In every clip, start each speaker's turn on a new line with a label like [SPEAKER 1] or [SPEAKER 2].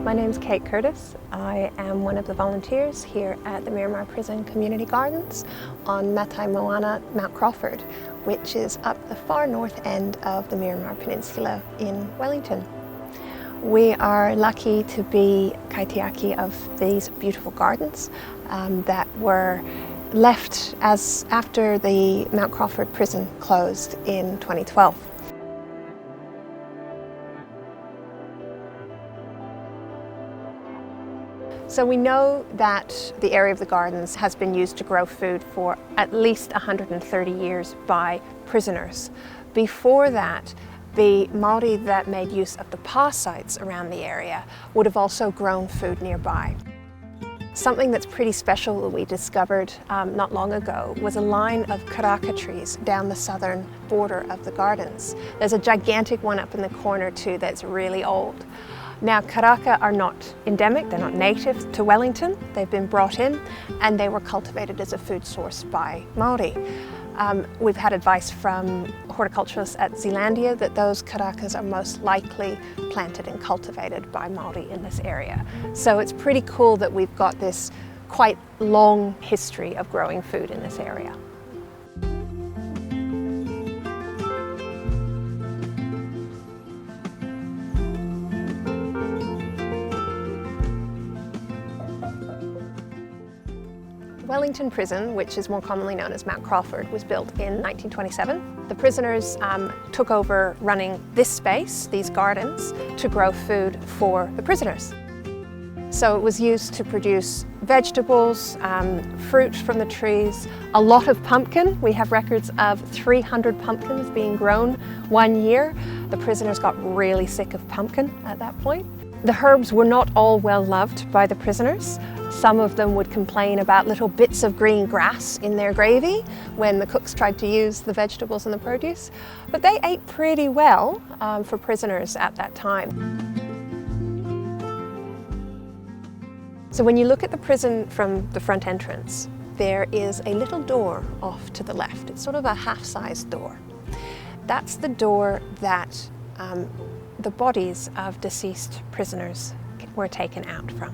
[SPEAKER 1] My name's Kate Curtis. I am one of the volunteers here at the Miramar Prison Community Gardens on Mataimoana, Mount Crawford, which is up the far north end of the Miramar Peninsula in Wellington. We are lucky to be kaitiaki of these beautiful gardens that were left after the Mount Crawford prison closed in 2012. So we know that the area of the gardens has been used to grow food for at least 130 years by prisoners. Before that, the Māori that made use of the pā sites around the area would have also grown food nearby. Something that's pretty special that we discovered not long ago was a line of karaka trees down the southern border of the gardens. There's a gigantic one up in the corner too that's really old. Now, karaka are not endemic, they're not native to Wellington. They've been brought in and they were cultivated as a food source by Māori. We've had advice from horticulturalists at Zealandia that those karakas are most likely planted and cultivated by Māori in this area. So it's pretty cool that we've got this quite long history of growing food in this area. Wellington Prison, which is more commonly known as Mount Crawford, was built in 1927. The prisoners took over running this space, these gardens, to grow food for the prisoners. So it was used to produce vegetables, fruit from the trees, a lot of pumpkin. We have records of 300 pumpkins being grown one year. The prisoners got really sick of pumpkin at that point. The herbs were not all well loved by the prisoners. Some of them would complain about little bits of green grass in their gravy when the cooks tried to use the vegetables and the produce. But they ate pretty well for prisoners at that time. So when you look at the prison from the front entrance, there is a little door off to the left. It's sort of a half-sized door. That's the door that the bodies of deceased prisoners were taken out from.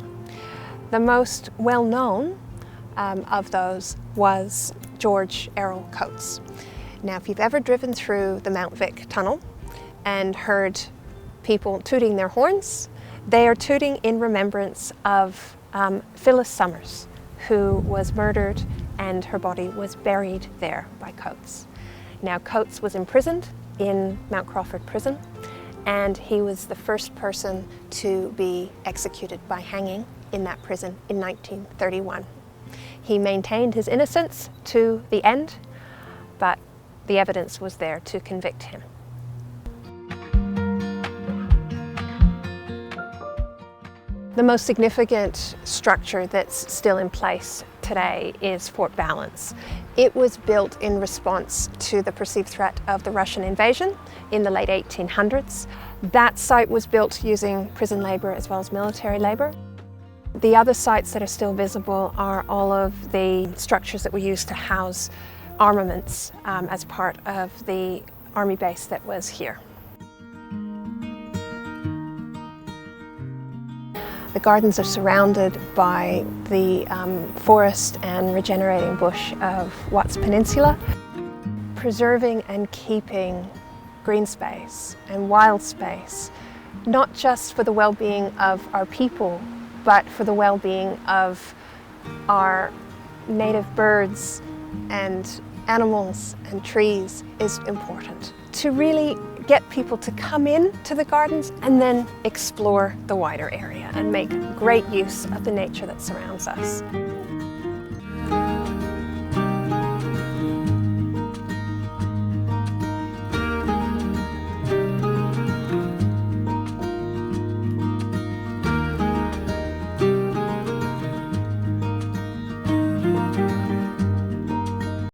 [SPEAKER 1] The most well-known of those was George Errol Coates. Now, if you've ever driven through the Mount Vic tunnel and heard people tooting their horns, they are tooting in remembrance of Phyllis Summers, who was murdered and her body was buried there by Coates. Now, Coates was imprisoned in Mount Crawford Prison, and he was the first person to be executed by hanging in that prison in 1931. He maintained his innocence to the end, but the evidence was there to convict him. The most significant structure that's still in place today is Fort Balance. It was built in response to the perceived threat of the Russian invasion in the late 1800s. That site was built using prison labor as well as military labor. The other sites that are still visible are all of the structures that were used to house armaments as part of the army base that was here. The gardens are surrounded by the forest and regenerating bush of Watts Peninsula. Preserving and keeping green space and wild space, not just for the well-being of our people, but for the well-being of our native birds and animals and trees is important. To really get people to come in to the gardens and then explore the wider area and make great use of the nature that surrounds us.